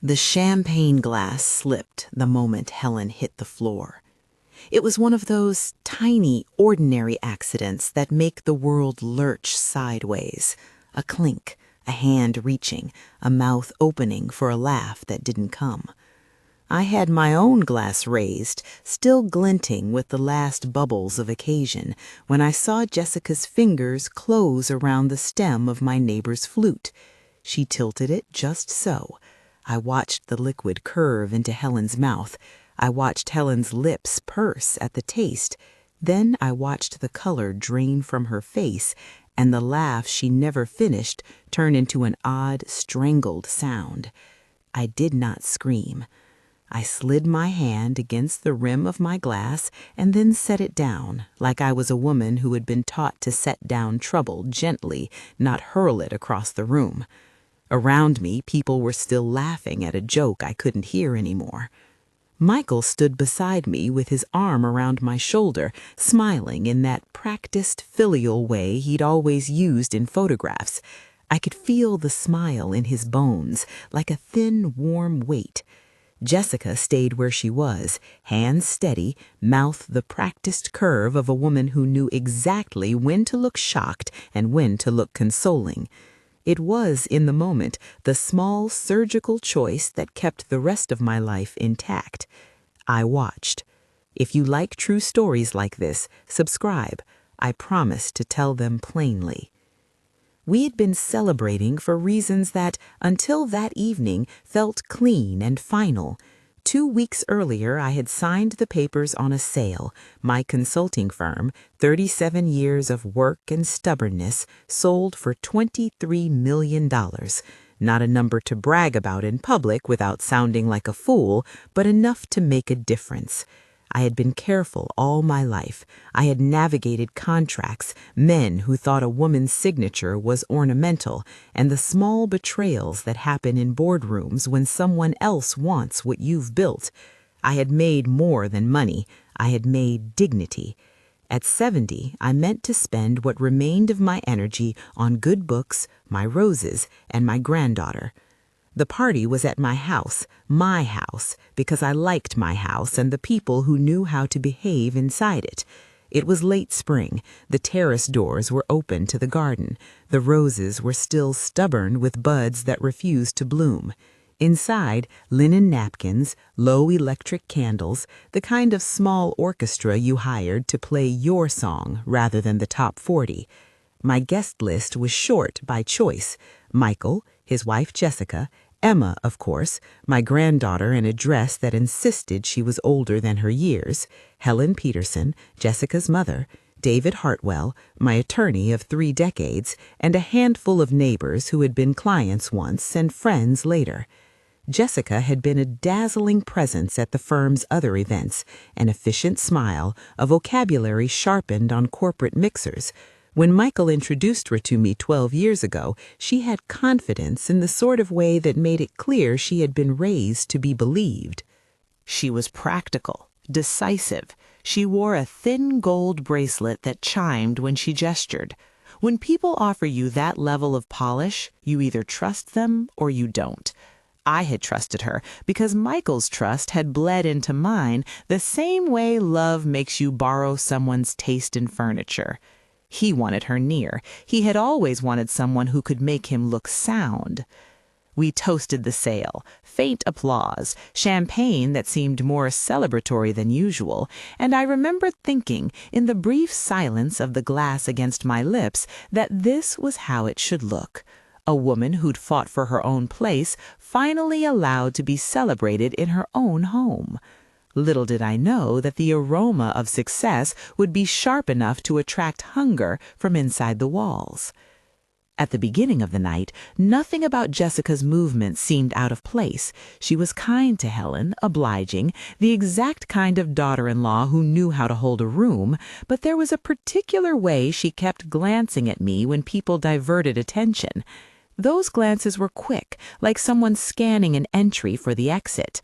The champagne glass slipped the moment Helen hit the floor. It was one of those tiny, ordinary accidents that make the world lurch sideways. A clink, a hand reaching, a mouth opening for a laugh that didn't come. I had my own glass raised, still glinting with the last bubbles of occasion, when I saw Jessica's fingers close around the stem of my neighbor's flute. She tilted it just so. I watched the liquid curve into Helen's mouth. I watched Helen's lips purse at the taste. Then I watched the color drain from her face, and the laugh she never finished turn into an odd, strangled sound. I did not scream. I slid my hand against the rim of my glass and then set it down, like I was a woman who had been taught to set down trouble gently, not hurl it across the room. Around me, people were still laughing at a joke I couldn't hear anymore. Michael stood beside me with his arm around my shoulder, smiling in that practiced filial way he'd always used in photographs. I could feel the smile in his bones, like a thin, warm weight. Jessica stayed where she was, hands steady, mouth the practiced curve of a woman who knew exactly when to look shocked and when to look consoling. It was, in the moment, the small surgical choice that kept the rest of my life intact. I watched. If you like true stories like this, subscribe. I promise to tell them plainly. We had been celebrating for reasons that, until that evening, felt clean and final. 2 weeks earlier, I had signed the papers on a sale. My consulting firm, 37 years of work and stubbornness, sold for $23 million. Not a number to brag about in public without sounding like a fool, but enough to make a difference. I had been careful all my life. I had navigated contracts, men who thought a woman's signature was ornamental, and the small betrayals that happen in boardrooms when someone else wants what you've built. I had made more than money. I had made dignity. At 70, I meant to spend what remained of my energy on good books, my roses, and my granddaughter. The party was at my house, because I liked my house and the people who knew how to behave inside it. It was late spring. The terrace doors were open to the garden. The roses were still stubborn with buds that refused to bloom. Inside, linen napkins, low electric candles, the kind of small orchestra you hired to play your song rather than the top 40. My guest list was short by choice. Michael, his wife Jessica, Emma, of course, my granddaughter in a dress that insisted she was older than her years, Helen Peterson, Jessica's mother, David Hartwell, my attorney of 3 decades, and a handful of neighbors who had been clients once and friends later. Jessica had been a dazzling presence at the firm's other events, an efficient smile, a vocabulary sharpened on corporate mixers. When Michael introduced her to me 12 years ago, she had confidence in the sort of way that made it clear she had been raised to be believed. She was practical, decisive. She wore a thin gold bracelet that chimed when she gestured. When people offer you that level of polish, you either trust them or you don't. I had trusted her because Michael's trust had bled into mine the same way love makes you borrow someone's taste in furniture. He wanted her near. He had always wanted someone who could make him look sound. We toasted the sale, faint applause, champagne that seemed more celebratory than usual, and I remember thinking, in the brief silence of the glass against my lips, that this was how it should look. A woman who'd fought for her own place, finally allowed to be celebrated in her own home. Little did I know that the aroma of success would be sharp enough to attract hunger from inside the walls. At the beginning of the night, nothing about Jessica's movements seemed out of place. She was kind to Helen, obliging, the exact kind of daughter-in-law who knew how to hold a room, but there was a particular way she kept glancing at me when people diverted attention. Those glances were quick, like someone scanning an entry for the exit.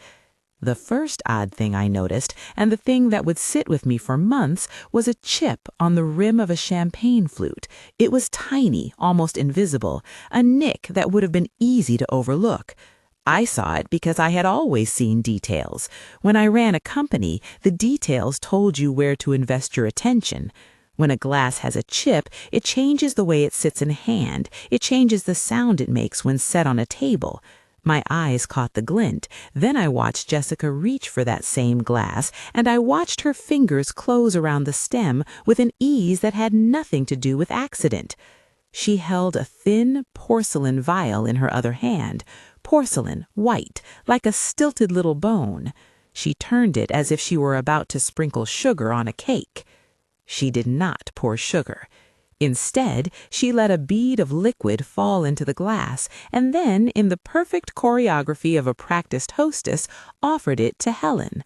The first odd thing I noticed, and the thing that would sit with me for months, was a chip on the rim of a champagne flute. It was tiny, almost invisible, a nick that would have been easy to overlook. I saw it because I had always seen details. When I ran a company, the details told you where to invest your attention. When a glass has a chip, it changes the way it sits in hand. It changes the sound it makes when set on a table. My eyes caught the glint. Then I watched Jessica reach for that same glass, and I watched her fingers close around the stem with an ease that had nothing to do with accident. She held a thin porcelain vial in her other hand, porcelain, white, like a stilted little bone. She turned it as if she were about to sprinkle sugar on a cake. She did not pour sugar. Instead, she let a bead of liquid fall into the glass, and then, in the perfect choreography of a practiced hostess, offered it to Helen.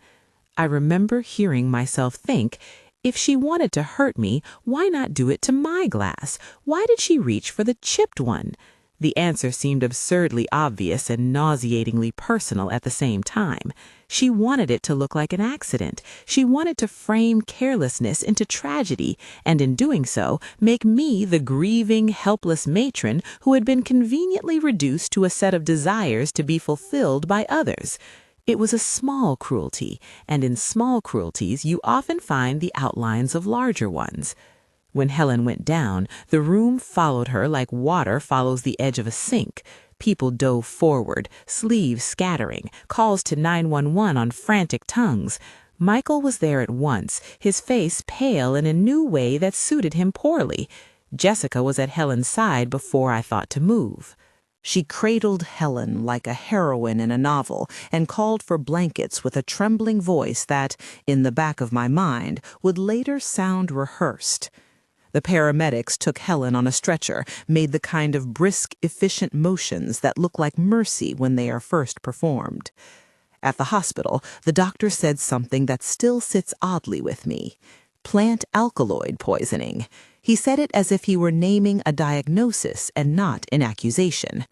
I remember hearing myself think, if she wanted to hurt me, why not do it to my glass? Why did she reach for the chipped one? The answer seemed absurdly obvious and nauseatingly personal at the same time. She wanted it to look like an accident. She wanted to frame carelessness into tragedy, and in doing so, make me the grieving, helpless matron who had been conveniently reduced to a set of desires to be fulfilled by others. It was a small cruelty, and in small cruelties you often find the outlines of larger ones. When Helen went down, the room followed her like water follows the edge of a sink. People dove forward, sleeves scattering, calls to 911 on frantic tongues. Michael was there at once, his face pale in a new way that suited him poorly. Jessica was at Helen's side before I thought to move. She cradled Helen like a heroine in a novel and called for blankets with a trembling voice that, in the back of my mind, would later sound rehearsed. The paramedics took Helen on a stretcher, made the kind of brisk, efficient motions that look like mercy when they are first performed. At the hospital, the doctor said something that still sits oddly with me. Plant alkaloid poisoning. He said it as if he were naming a diagnosis and not an accusation.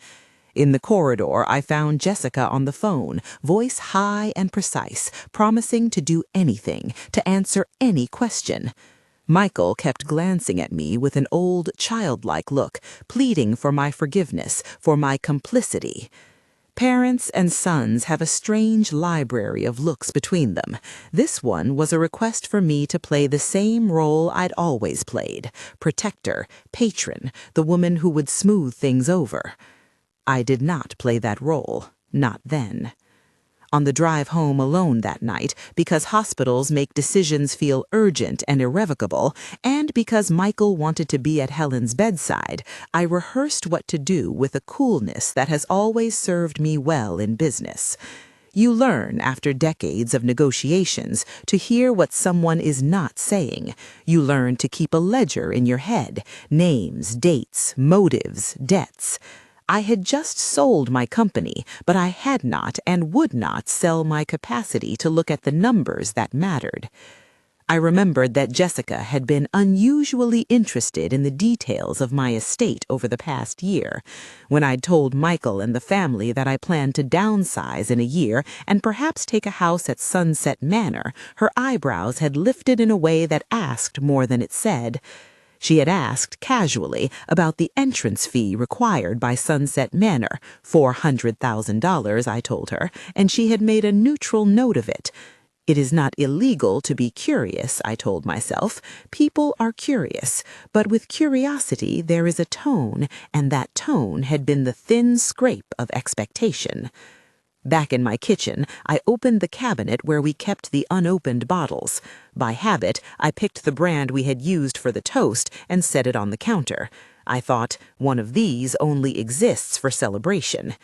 In the corridor, I found Jessica on the phone, voice high and precise, promising to do anything, to answer any question. Michael kept glancing at me with an old, childlike look, pleading for my forgiveness, for my complicity. Parents and sons have a strange library of looks between them. This one was a request for me to play the same role I'd always played, protector, patron, the woman who would smooth things over. I did not play that role, not then. On the drive home alone that night, because hospitals make decisions feel urgent and irrevocable, and because Michael wanted to be at Helen's bedside, I rehearsed what to do with a coolness that has always served me well in business. You learn, after decades of negotiations, to hear what someone is not saying. You learn to keep a ledger in your head, names, dates, motives, debts. I had just sold my company, but I had not and would not sell my capacity to look at the numbers that mattered. I remembered that Jessica had been unusually interested in the details of my estate over the past year. When I'd told Michael and the family that I planned to downsize in a year and perhaps take a house at Sunset Manor, her eyebrows had lifted in a way that asked more than it said. She had asked casually about the entrance fee required by Sunset Manor, $400,000, I told her, and she had made a neutral note of it. It is not illegal to be curious, I told myself. People are curious, but with curiosity there is a tone, and that tone had been the thin scrape of expectation. Back in my kitchen, I opened the cabinet where we kept the unopened bottles. By habit, I picked the brand we had used for the toast and set it on the counter. I thought, one of these only exists for celebration.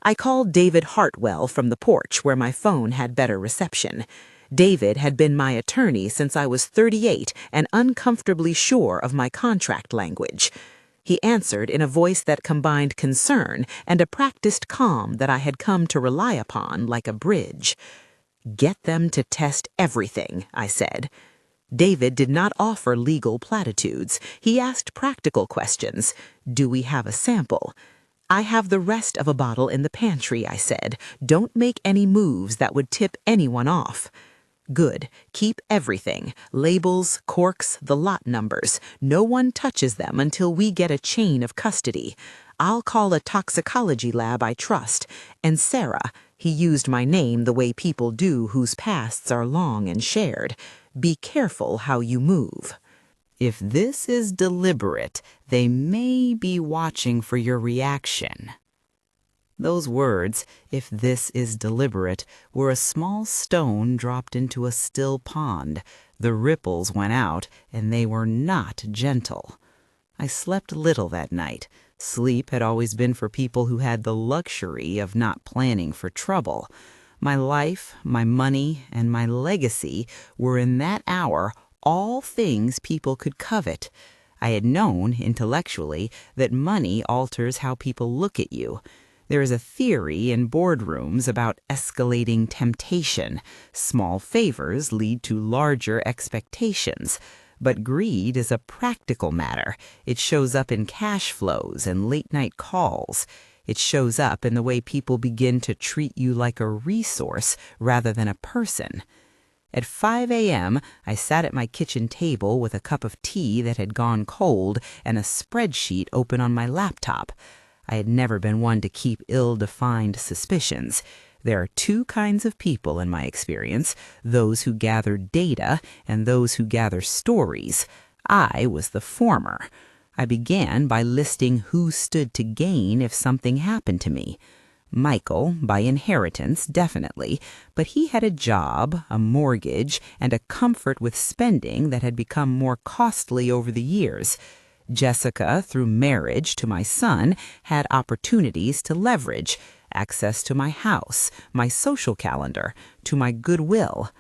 I called David Hartwell from the porch where my phone had better reception. David had been my attorney since I was 38 and uncomfortably sure of my contract language. He answered in a voice that combined concern and a practiced calm that I had come to rely upon like a bridge. "Get them to test everything," I said. David did not offer legal platitudes. He asked practical questions. "Do we have a sample?" "I have the rest of a bottle in the pantry," I said. "Don't make any moves that would tip anyone off." "Good. Keep everything. Labels, corks, the lot numbers. No one touches them until we get a chain of custody. I'll call a toxicology lab I trust. And Sarah, he used my name the way people do whose pasts are long and shared. Be careful how you move. If this is deliberate, they may be watching for your reaction. Those words, if this is deliberate, were a small stone dropped into a still pond. The ripples went out, and they were not gentle. I slept little that night. Sleep had always been for people who had the luxury of not planning for trouble. My life, my money, and my legacy were in that hour all things people could covet. I had known, intellectually, that money alters how people look at you. There is a theory in boardrooms about escalating temptation. Small favors lead to larger expectations. But greed is a practical matter. It shows up in cash flows and late-night calls. It shows up in the way people begin to treat you like a resource rather than a person. At 5 a.m., I sat at my kitchen table with a cup of tea that had gone cold and a spreadsheet open on my laptop. I had never been one to keep ill-defined suspicions. There are two kinds of people in my experience, those who gather data and those who gather stories. I was the former. I began by listing who stood to gain if something happened to me. Michael, by inheritance, definitely, but he had a job, a mortgage, and a comfort with spending that had become more costly over the years. Jessica, through marriage to my son, had opportunities to leverage, access to my house, my social calendar, to my goodwill.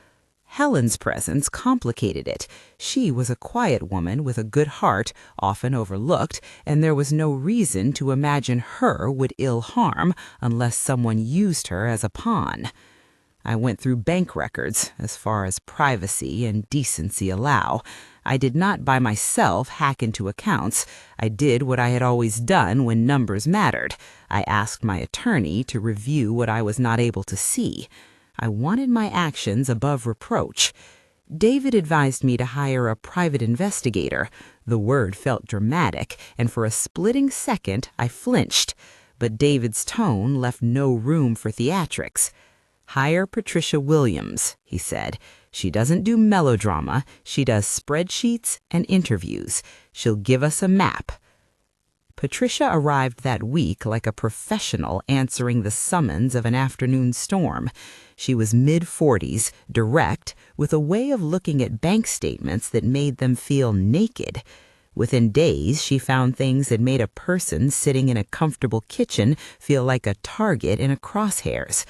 Helen's presence complicated it. She was a quiet woman with a good heart, often overlooked, and there was no reason to imagine her would ill harm unless someone used her as a pawn. I went through bank records, as far as privacy and decency allow. I did not by myself hack into accounts. I did what I had always done when numbers mattered. I asked my attorney to review what I was not able to see. I wanted my actions above reproach. David advised me to hire a private investigator. The word felt dramatic, and for a splitting second I flinched. But David's tone left no room for theatrics. "Hire Patricia Williams," he said. "She doesn't do melodrama. She does spreadsheets and interviews. She'll give us a map." Patricia arrived that week like a professional answering the summons of an afternoon storm. She was mid-40s, direct, with a way of looking at bank statements that made them feel naked. Within days, she found things that made a person sitting in a comfortable kitchen feel like a target in a crosshairs.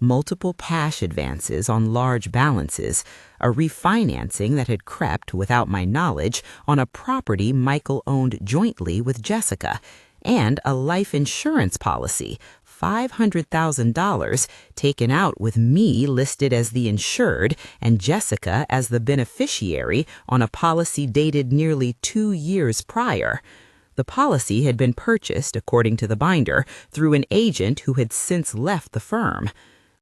Multiple cash advances on large balances, a refinancing that had crept, without my knowledge, on a property Michael owned jointly with Jessica, and a life insurance policy, $500,000, taken out with me listed as the insured and Jessica as the beneficiary on a policy dated nearly 2 years prior. The policy had been purchased, according to the binder, through an agent who had since left the firm.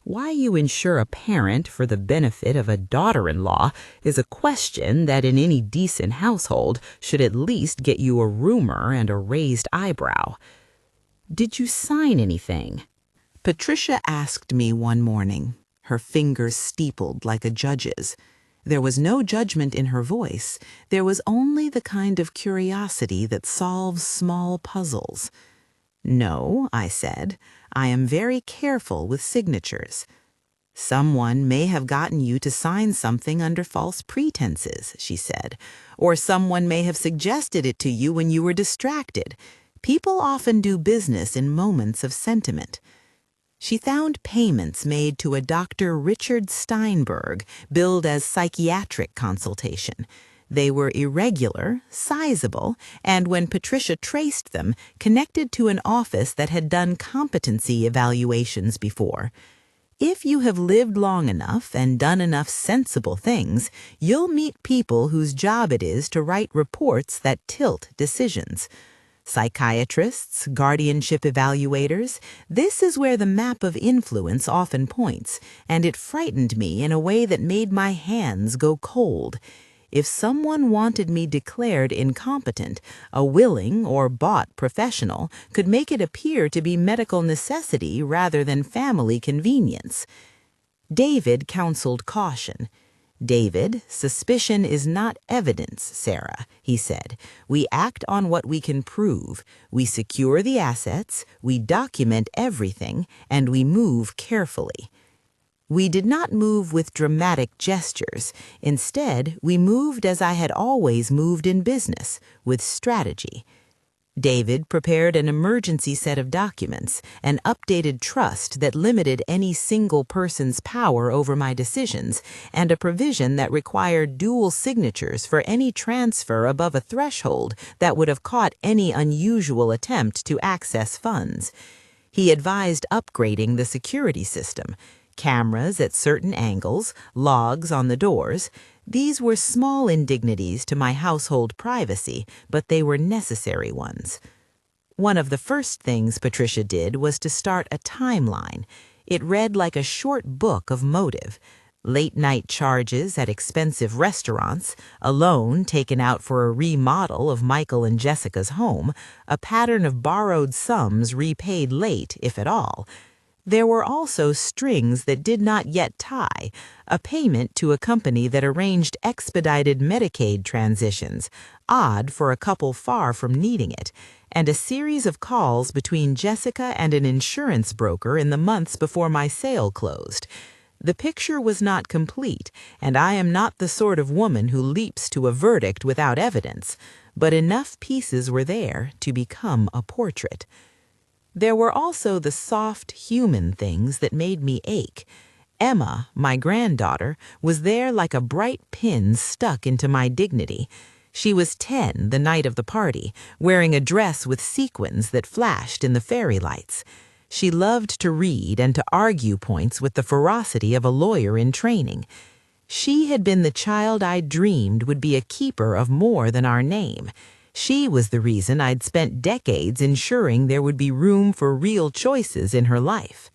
Why you insure a parent for the benefit of a daughter-in-law is a question that in any decent household should at least get you a rumor and a raised eyebrow. "Did you sign anything?" Patricia asked me one morning, her fingers steepled like a judge's. There was no judgment in her voice. There was only the kind of curiosity that solves small puzzles. "No," I said. "I am very careful with signatures." "Someone may have gotten you to sign something under false pretenses," she said. "Or someone may have suggested it to you when you were distracted. People often do business in moments of sentiment." She found payments made to a Dr. Richard Steinberg, billed as psychiatric consultation. They were irregular, sizable, and when Patricia traced them, connected to an office that had done competency evaluations before. If you have lived long enough and done enough sensible things, you'll meet people whose job it is to write reports that tilt decisions. Psychiatrists, guardianship evaluators, this is where the map of influence often points, and it frightened me in a way that made my hands go cold. If someone wanted me declared incompetent, a willing or bought professional could make it appear to be medical necessity rather than family convenience. David counseled caution. "David, suspicion is not evidence, Sarah," he said. "We act on what we can prove. We secure the assets, we document everything, and we move carefully." We did not move with dramatic gestures. Instead, we moved as I had always moved in business, with strategy. David prepared an emergency set of documents, an updated trust that limited any single person's power over my decisions, and a provision that required dual signatures for any transfer above a threshold that would have caught any unusual attempt to access funds. He advised upgrading the security system. Cameras at certain angles, logs on the doors. These were small indignities to my household privacy, but they were necessary ones. One of the first things Patricia did was to start a timeline. It read like a short book of motive. Late-night charges at expensive restaurants, a loan taken out for a remodel of Michael and Jessica's home, a pattern of borrowed sums repaid late, if at all. There were also strings that did not yet tie, a payment to a company that arranged expedited Medicaid transitions, odd for a couple far from needing it, and a series of calls between Jessica and an insurance broker in the months before my sale closed. The picture was not complete, and I am not the sort of woman who leaps to a verdict without evidence, but enough pieces were there to become a portrait. There were also the soft, human things that made me ache. Emma, my granddaughter, was there like a bright pin stuck into my dignity. She was 10 the night of the party, wearing a dress with sequins that flashed in the fairy lights. She loved to read and to argue points with the ferocity of a lawyer in training. She had been the child I dreamed would be a keeper of more than our name. She was the reason I'd spent decades ensuring there would be room for real choices in her life.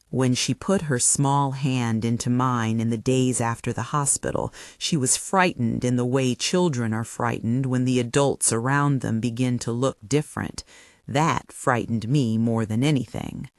When she put her small hand into mine in the days after the hospital, she was frightened in the way children are frightened when the adults around them begin to look different. That frightened me more than anything.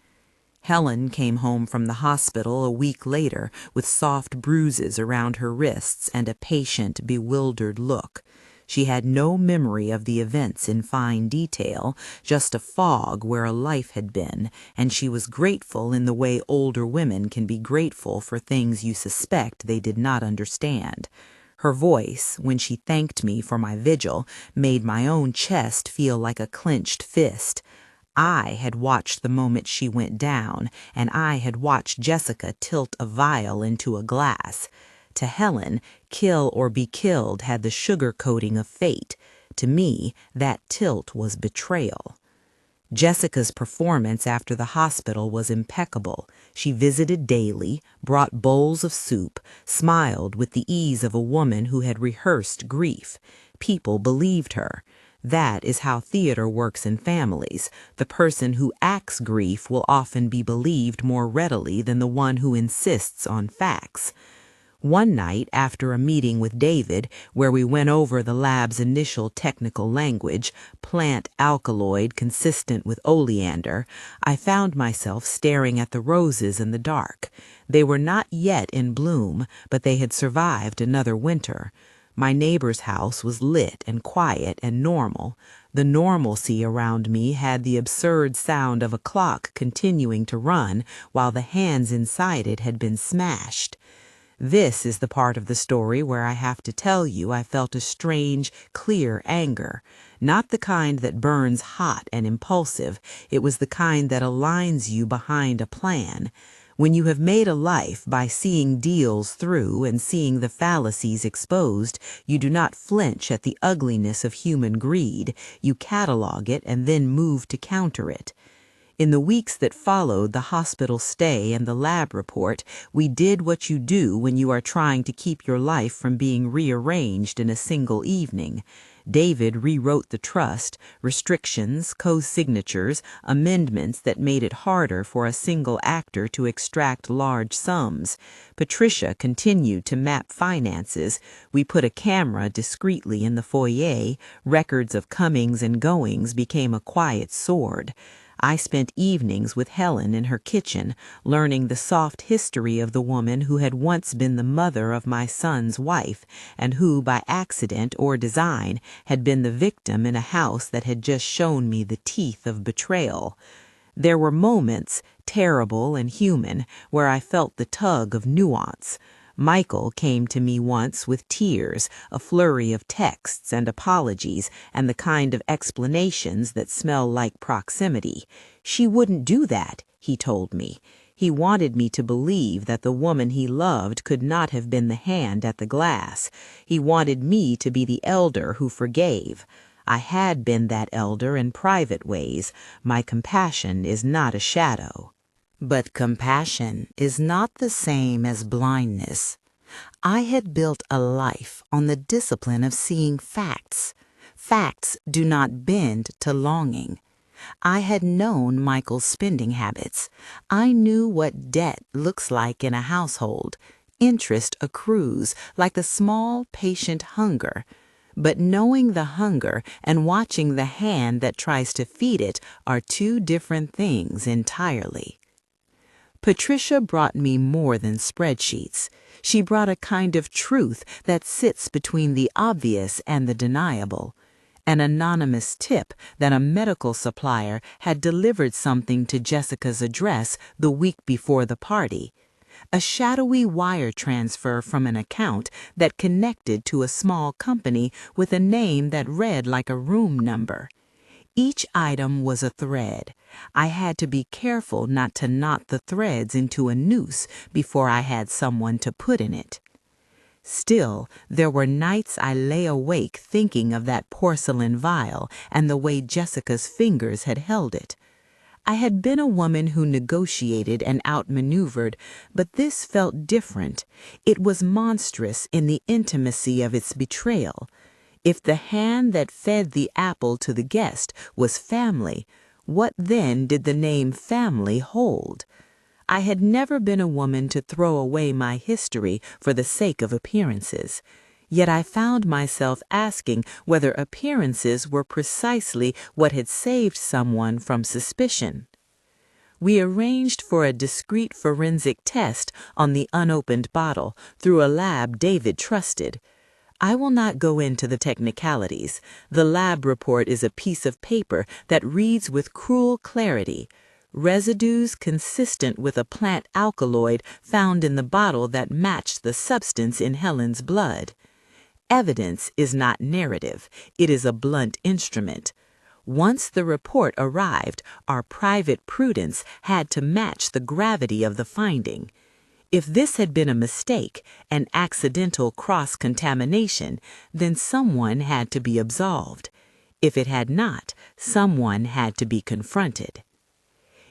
Helen came home from the hospital a week later with soft bruises around her wrists and a patient, bewildered look. She had no memory of the events in fine detail, just a fog where a life had been, and she was grateful in the way older women can be grateful for things you suspect they did not understand. Her voice, when she thanked me for my vigil, made my own chest feel like a clenched fist. I had watched the moment she went down, and I had watched Jessica tilt a vial into a glass. To Helen, kill or be killed had the sugar coating of fate. To me, that tilt was betrayal. Jessica's performance after the hospital was impeccable. She visited daily, brought bowls of soup, smiled with the ease of a woman who had rehearsed grief. People believed her. That is how theater works in families. The person who acts grief will often be believed more readily than the one who insists on facts. One night, after a meeting with David, where we went over the lab's initial technical language, plant alkaloid consistent with oleander, I found myself staring at the roses in the dark. They were not yet in bloom, but they had survived another winter. My neighbor's house was lit and quiet and normal. The normalcy around me had the absurd sound of a clock continuing to run while the hands inside it had been smashed. This is the part of the story where I have to tell you I felt a strange, clear anger. Not the kind that burns hot and impulsive. It was the kind that aligns you behind a plan. When you have made a life by seeing deals through and seeing the fallacies exposed, you do not flinch at the ugliness of human greed. You catalog it and then move to counter it. In the weeks that followed the hospital stay and the lab report, we did what you do when you are trying to keep your life from being rearranged in a single evening. David rewrote the trust, restrictions, co-signatures, amendments that made it harder for a single actor to extract large sums. Patricia continued to map finances. We put a camera discreetly in the foyer. Records of comings and goings became a quiet sword. I spent evenings with Helen in her kitchen, learning the soft history of the woman who had once been the mother of my son's wife, and who, by accident or design, had been the victim in a house that had just shown me the teeth of betrayal. There were moments, terrible and human, where I felt the tug of nuance. Michael came to me once with tears, a flurry of texts and apologies, and the kind of explanations that smell like proximity. She wouldn't do that, he told me. He wanted me to believe that the woman he loved could not have been the hand at the glass. He wanted me to be the elder who forgave. I had been that elder in private ways. My compassion is not a shadow. But compassion is not the same as blindness. I had built a life on the discipline of seeing facts. Facts do not bend to longing. I had known Michael's spending habits. I knew what debt looks like in a household. Interest accrues like the small, patient hunger. But knowing the hunger and watching the hand that tries to feed it are two different things entirely. Patricia brought me more than spreadsheets. She brought a kind of truth that sits between the obvious and the deniable. An anonymous tip that a medical supplier had delivered something to Jessica's address the week before the party. A shadowy wire transfer from an account that connected to a small company with a name that read like a room number. Each item was a thread. I had to be careful not to knot the threads into a noose before I had someone to put in it. Still, there were nights I lay awake thinking of that porcelain vial and the way Jessica's fingers had held it. I had been a woman who negotiated and outmaneuvered, but this felt different. It was monstrous in the intimacy of its betrayal. If the hand that fed the apple to the guest was family, what then did the name family hold? I had never been a woman to throw away my history for the sake of appearances. Yet I found myself asking whether appearances were precisely what had saved someone from suspicion. We arranged for a discreet forensic test on the unopened bottle through a lab David trusted. I will not go into the technicalities. The lab report is a piece of paper that reads with cruel clarity. Residues consistent with a plant alkaloid found in the bottle that matched the substance in Helen's blood. Evidence is not narrative. It is a blunt instrument. Once the report arrived, our private prudence had to match the gravity of the finding. If this had been a mistake, an accidental cross-contamination, then someone had to be absolved. If it had not, someone had to be confronted.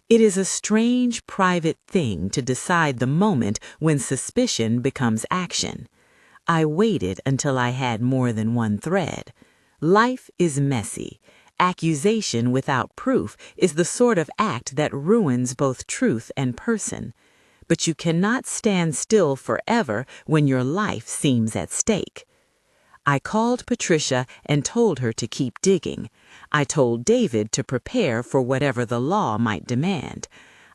It is a strange, private thing to decide the moment when suspicion becomes action. I waited until I had more than one thread. Life is messy. Accusation without proof is the sort of act that ruins both truth and person. But you cannot stand still forever when your life seems at stake. I called Patricia and told her to keep digging. I told David to prepare for whatever the law might demand.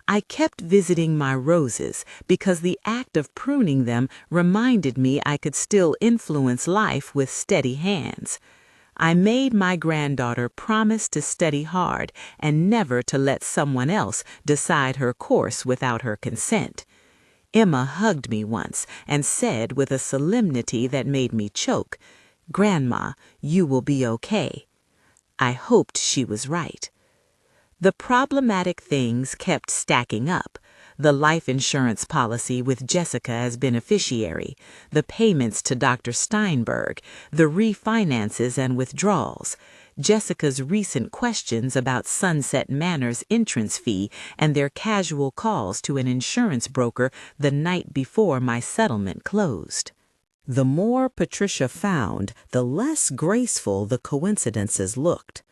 I kept visiting my roses because the act of pruning them reminded me I could still influence life with steady hands. I made my granddaughter promise to study hard and never to let someone else decide her course without her consent. Emma hugged me once and said with a solemnity that made me choke, "Grandma, you will be okay." I hoped she was right. The problematic things kept stacking up. The life insurance policy with Jessica as beneficiary, the payments to Dr. Steinberg, the refinances and withdrawals, Jessica's recent questions about Sunset Manor's entrance fee and their casual calls to an insurance broker the night before my settlement closed. The more Patricia found, the less graceful the coincidences looked.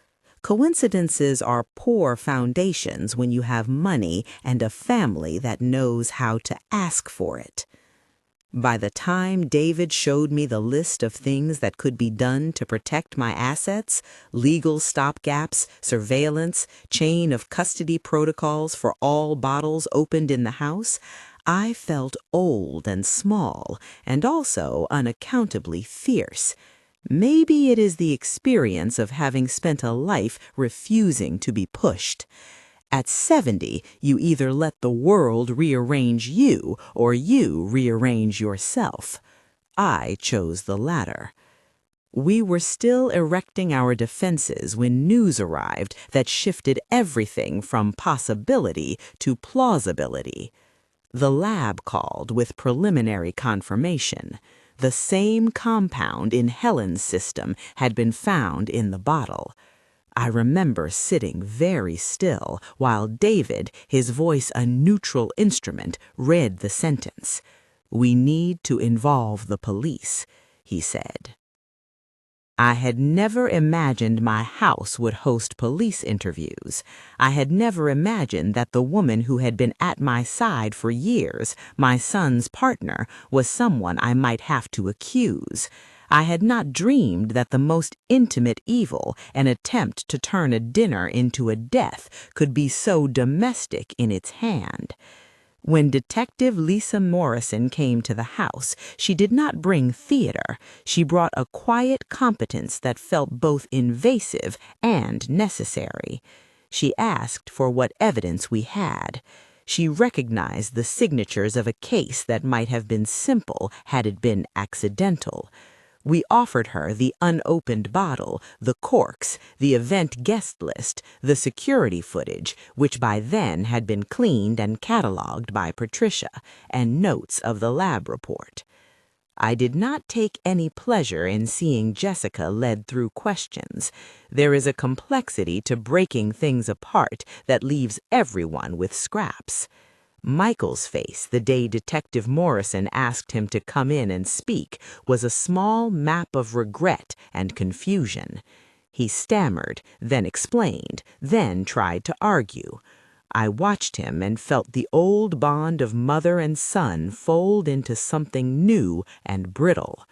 Coincidences are poor foundations when you have money and a family that knows how to ask for it. By the time David showed me the list of things that could be done to protect my assets, legal stopgaps, surveillance, chain of custody protocols for all bottles opened in the house, I felt old and small, and also unaccountably fierce. Maybe it is the experience of having spent a life refusing to be pushed. At 70, you either let the world rearrange you or you rearrange yourself. I chose the latter. We were still erecting our defenses when news arrived that shifted everything from possibility to plausibility. The lab called with preliminary confirmation. The same compound in Helen's system had been found in the bottle. I remember sitting very still while David, his voice a neutral instrument, read the sentence. "We need to involve the police," he said. I had never imagined my house would host police interviews. I had never imagined that the woman who had been at my side for years, my son's partner, was someone I might have to accuse. I had not dreamed that the most intimate evil, an attempt to turn a dinner into a death, could be so domestic in its hand. When Detective Lisa Morrison came to the house, she did not bring theater. She brought a quiet competence that felt both invasive and necessary. She asked for what evidence we had. She recognized the signatures of a case that might have been simple had it been accidental. We offered her the unopened bottle, the corks, the event guest list, the security footage, which by then had been cleaned and cataloged by Patricia, and notes of the lab report. I did not take any pleasure in seeing Jessica led through questions. There is a complexity to breaking things apart that leaves everyone with scraps. Michael's face the day Detective Morrison asked him to come in and speak was a small map of regret and confusion. He stammered, then explained, then tried to argue. I watched him and felt the old bond of mother and son fold into something new and brittle.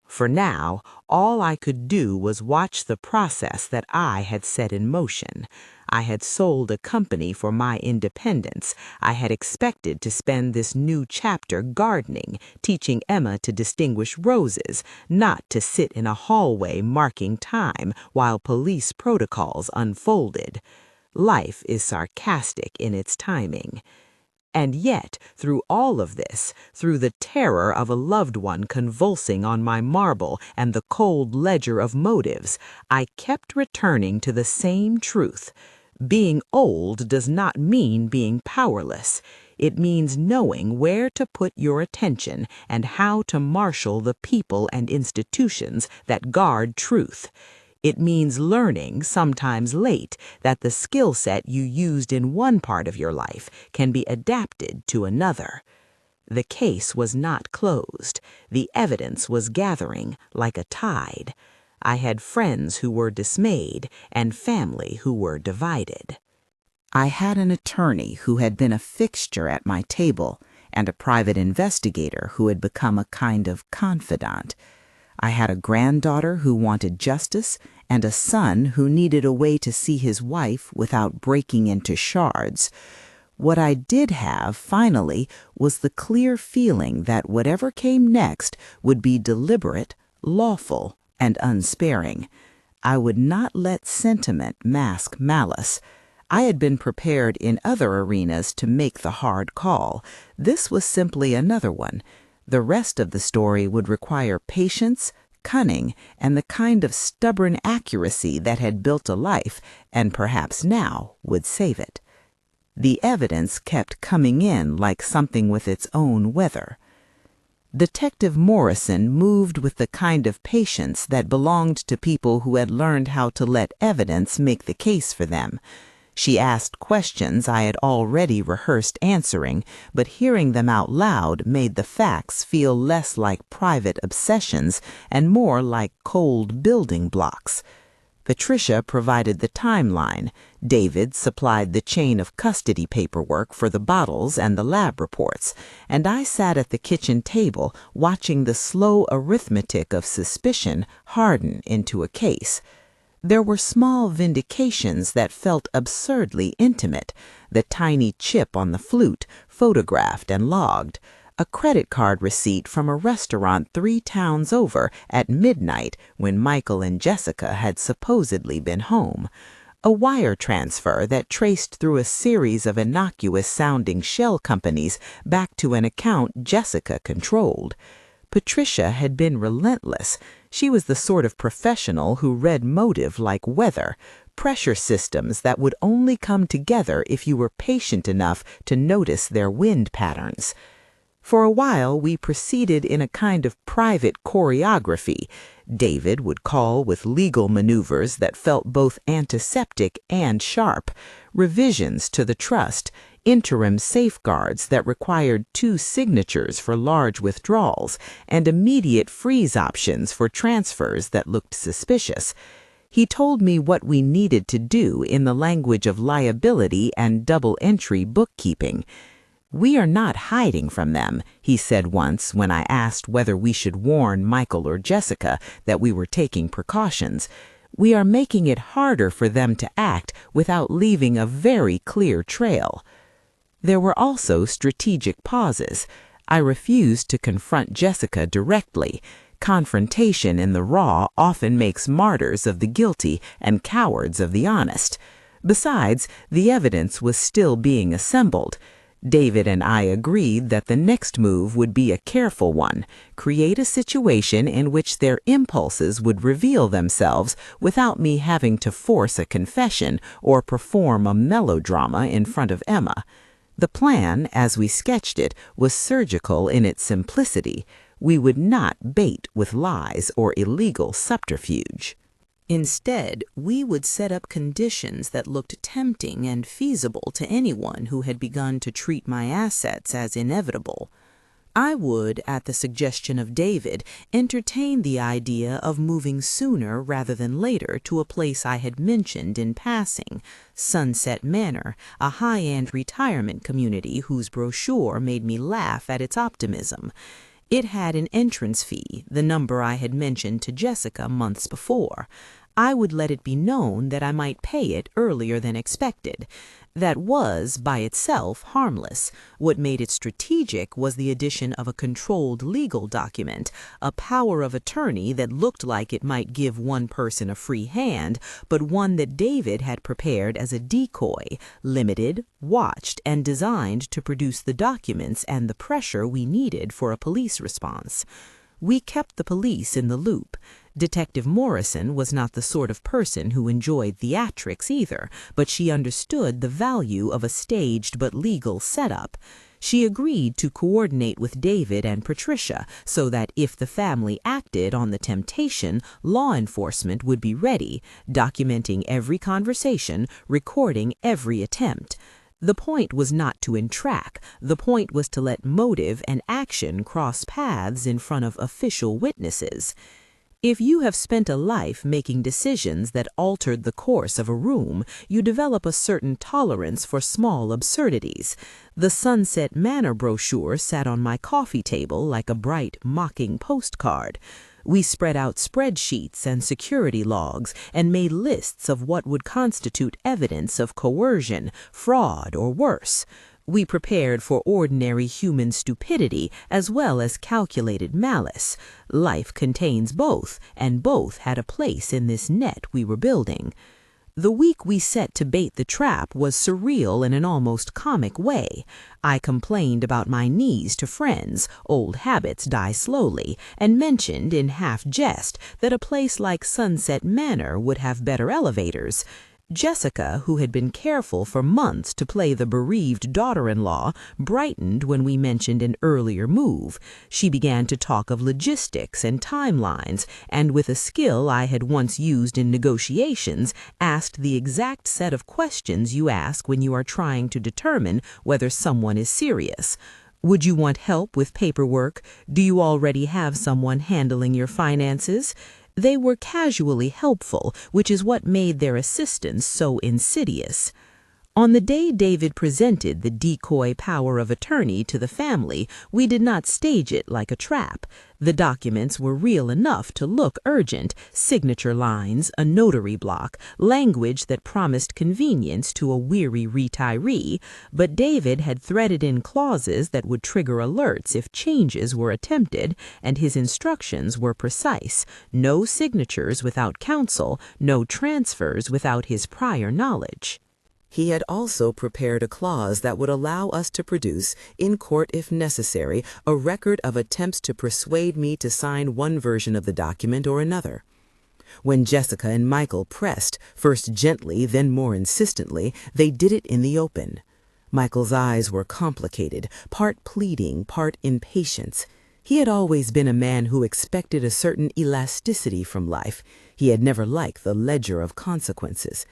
For now, all I could do was watch the process that I had set in motion. I had sold a company for my independence. I had expected to spend this new chapter gardening, teaching Emma to distinguish roses, not to sit in a hallway marking time while police protocols unfolded. Life is sarcastic in its timing. And yet, through all of this, through the terror of a loved one convulsing on my marble and the cold ledger of motives, I kept returning to the same truth. Being old does not mean being powerless. It means knowing where to put your attention and how to marshal the people and institutions that guard truth. It means learning, sometimes late, that the skill set you used in one part of your life can be adapted to another. The case was not closed. The evidence was gathering like a tide. I had friends who were dismayed and family who were divided. I had an attorney who had been a fixture at my table and a private investigator who had become a kind of confidant. I had a granddaughter who wanted justice and a son who needed a way to see his wife without breaking into shards. What I did have, finally, was the clear feeling that whatever came next would be deliberate, lawful, and unsparing. I would not let sentiment mask malice. I had been prepared in other arenas to make the hard call. This was simply another one. The rest of the story would require patience, cunning, and the kind of stubborn accuracy that had built a life, and perhaps now would save it. The evidence kept coming in like something with its own weather. Detective Morrison moved with the kind of patience that belonged to people who had learned how to let evidence make the case for them. She asked questions I had already rehearsed answering, but hearing them out loud made the facts feel less like private obsessions and more like cold building blocks. Patricia provided the timeline. David supplied the chain of custody paperwork for the bottles and the lab reports, and I sat at the kitchen table watching the slow arithmetic of suspicion harden into a case. There were small vindications that felt absurdly intimate. The tiny chip on the flute, photographed and logged. A credit card receipt from a restaurant 3 towns over at midnight when Michael and Jessica had supposedly been home. A wire transfer that traced through a series of innocuous-sounding shell companies back to an account Jessica controlled. Patricia had been relentless. She was the sort of professional who read motive like weather, pressure systems that would only come together if you were patient enough to notice their wind patterns. For a while, we proceeded in a kind of private choreography. David would call with legal maneuvers that felt both antiseptic and sharp, revisions to the trust, interim safeguards that required 2 signatures for large withdrawals, and immediate freeze options for transfers that looked suspicious. He told me what we needed to do in the language of liability and double-entry bookkeeping. "We are not hiding from them," he said once when I asked whether we should warn Michael or Jessica that we were taking precautions. "We are making it harder for them to act without leaving a very clear trail." There were also strategic pauses. I refused to confront Jessica directly. Confrontation in the raw often makes martyrs of the guilty and cowards of the honest. Besides, the evidence was still being assembled. David and I agreed that the next move would be a careful one, create a situation in which their impulses would reveal themselves without me having to force a confession or perform a melodrama in front of Emma. The plan, as we sketched it, was surgical in its simplicity. We would not bait with lies or illegal subterfuge. Instead, we would set up conditions that looked tempting and feasible to anyone who had begun to treat my assets as inevitable. I would, at the suggestion of David, entertain the idea of moving sooner rather than later to a place I had mentioned in passing, Sunset Manor, a high-end retirement community whose brochure made me laugh at its optimism. It had an entrance fee, the number I had mentioned to Jessica months before. I would let it be known that I might pay it earlier than expected. That was, by itself, harmless. What made it strategic was the addition of a controlled legal document, a power of attorney that looked like it might give one person a free hand, but one that David had prepared as a decoy, limited, watched, and designed to produce the documents and the pressure we needed for a police response. We kept the police in the loop. Detective Morrison was not the sort of person who enjoyed theatrics either, but she understood the value of a staged but legal setup. She agreed to coordinate with David and Patricia so that if the family acted on the temptation, law enforcement would be ready, documenting every conversation, recording every attempt. The point was not to entrap. The point was to let motive and action cross paths in front of official witnesses. If you have spent a life making decisions that altered the course of a room, you develop a certain tolerance for small absurdities. The Sunset Manor brochure sat on my coffee table like a bright, mocking postcard. We spread out spreadsheets and security logs and made lists of what would constitute evidence of coercion, fraud, or worse. We prepared for ordinary human stupidity as well as calculated malice. Life contains both, and both had a place in this net we were building. The week we set to bait the trap was surreal in an almost comic way. I complained about my knees to friends, old habits die slowly, and mentioned in half jest that a place like Sunset Manor would have better elevators. Jessica, who had been careful for months to play the bereaved daughter-in-law, brightened when we mentioned an earlier move. She began to talk of logistics and timelines, and with a skill I had once used in negotiations, asked the exact set of questions you ask when you are trying to determine whether someone is serious. Would you want help with paperwork? Do you already have someone handling your finances? They were casually helpful, which is what made their assistance so insidious. On the day David presented the decoy power of attorney to the family, we did not stage it like a trap. The documents were real enough to look urgent: signature lines, a notary block, language that promised convenience to a weary retiree, but David had threaded in clauses that would trigger alerts if changes were attempted, and his instructions were precise: no signatures without counsel, no transfers without his prior knowledge. He had also prepared a clause that would allow us to produce, in court if necessary, a record of attempts to persuade me to sign one version of the document or another. When Jessica and Michael pressed, first gently, then more insistently, they did it in the open. Michael's eyes were complicated, part pleading, part impatience. He had always been a man who expected a certain elasticity from life. He had never liked the ledger of consequences.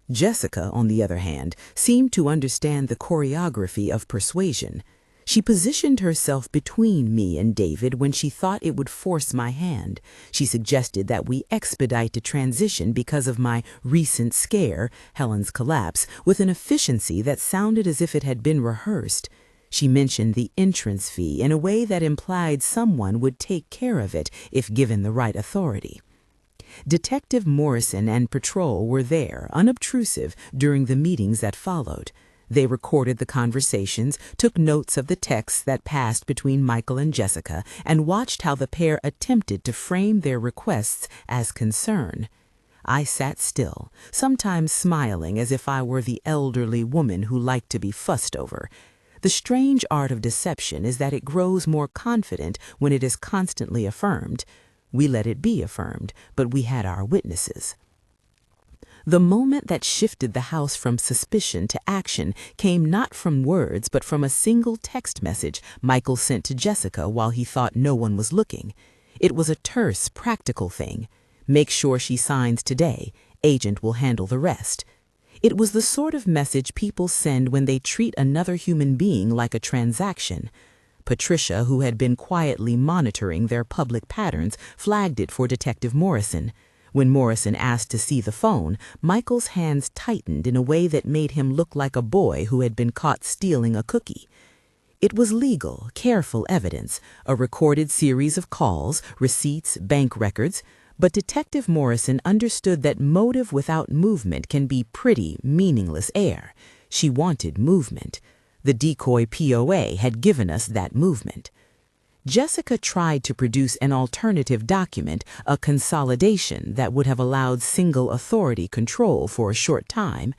Jessica, on the other hand, seemed to understand the choreography of persuasion. She positioned herself between me and David when she thought it would force my hand. She suggested that we expedite the transition because of my recent scare, Helen's collapse, with an efficiency that sounded as if it had been rehearsed. She mentioned the entrance fee in a way that implied someone would take care of it if given the right authority. Detective Morrison and patrol were there, unobtrusive, during the meetings that followed. They recorded the conversations, took notes of the texts that passed between Michael and Jessica, and watched how the pair attempted to frame their requests as concern. I sat still, sometimes smiling as if I were the elderly woman who liked to be fussed over. The strange art of deception is that it grows more confident when it is constantly affirmed. We let it be affirmed, but we had our witnesses. The moment that shifted the house from suspicion to action came not from words, but from a single text message Michael sent to Jessica while he thought no one was looking. It was a terse, practical thing. Make sure she signs today. Agent will handle the rest. It was the sort of message people send when they treat another human being like a transaction. Patricia, who had been quietly monitoring their public patterns, flagged it for Detective Morrison. When Morrison asked to see the phone, Michael's hands tightened in a way that made him look like a boy who had been caught stealing a cookie. It was legal, careful evidence, a recorded series of calls, receipts, bank records, but Detective Morrison understood that motive without movement can be pretty meaningless air. She wanted movement. The decoy POA had given us that movement. Jessica tried to produce an alternative document, a consolidation that would have allowed single authority control for a short time.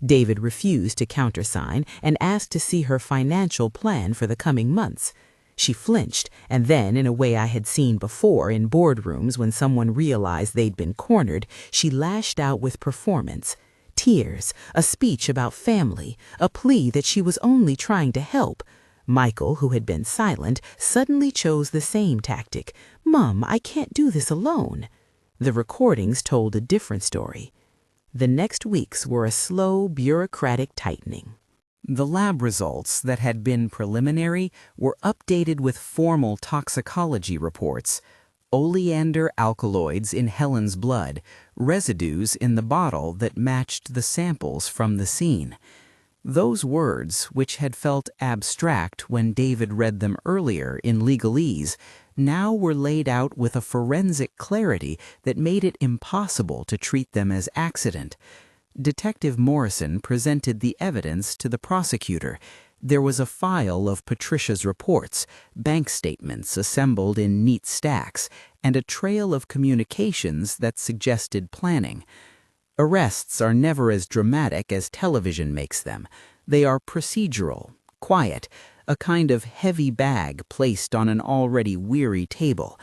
David refused to countersign and asked to see her financial plan for the coming months. She flinched, and then, in a way I had seen before in boardrooms when someone realized they'd been cornered, she lashed out with performance. Tears, a speech about family, a plea that she was only trying to help. Michael, who had been silent, suddenly chose the same tactic. "Mom, I can't do this alone." The recordings told a different story. The next weeks were a slow, bureaucratic tightening. The lab results that had been preliminary were updated with formal toxicology reports. Oleander alkaloids in Helen's blood, residues in the bottle that matched the samples from the scene. Those words, which had felt abstract when David read them earlier in legalese, now were laid out with a forensic clarity that made it impossible to treat them as accident. Detective Morrison presented the evidence to the prosecutor. There was a file of Patricia's reports, bank statements assembled in neat stacks, and a trail of communications that suggested planning. Arrests are never as dramatic as television makes them. They are procedural, quiet, a kind of heavy bag placed on an already weary table.